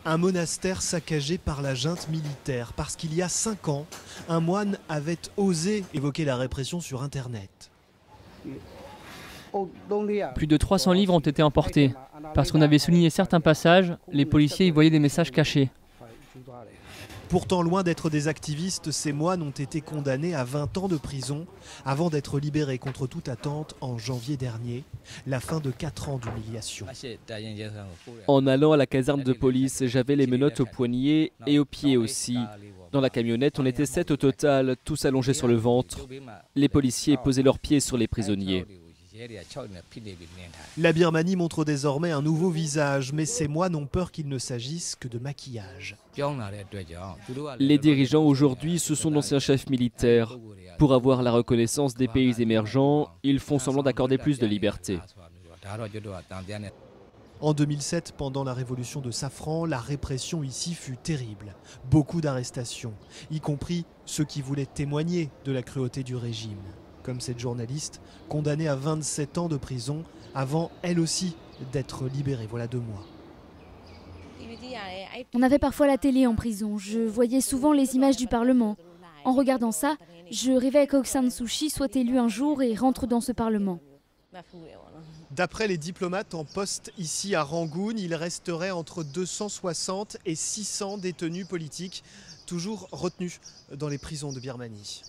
Un monastère saccagé par la junte militaire parce qu'il y a 5 ans, un moine avait osé évoquer la répression sur Internet. Plus de 300 livres ont été emportés. Parce qu'on avait souligné certains passages, les policiers y voyaient des messages cachés. Pourtant, loin d'être des activistes, ces moines ont été condamnés à 20 ans de prison avant d'être libérés contre toute attente en janvier dernier, la fin de 4 ans d'humiliation. En allant à la caserne de police, j'avais les menottes aux poignets et aux pieds aussi. Dans la camionnette, on était 7 au total, tous allongés sur le ventre. Les policiers posaient leurs pieds sur les prisonniers. La Birmanie montre désormais un nouveau visage, mais ces moines ont peur qu'il ne s'agisse que de maquillage. Les dirigeants aujourd'hui, ce sont d'anciens chefs militaires. Pour avoir la reconnaissance des pays émergents, ils font semblant d'accorder plus de liberté. En 2007, pendant la révolution de Safran, la répression ici fut terrible. Beaucoup d'arrestations, y compris ceux qui voulaient témoigner de la cruauté du régime. Comme cette journaliste, condamnée à 27 ans de prison, avant elle aussi d'être libérée voilà 2 mois. On avait parfois la télé en prison, je voyais souvent les images du Parlement. En regardant ça, je rêvais qu'Aung San Suu Kyi soit élu un jour et rentre dans ce Parlement. D'après les diplomates en poste ici à Rangoon, il resterait entre 260 et 600 détenus politiques, toujours retenus dans les prisons de Birmanie.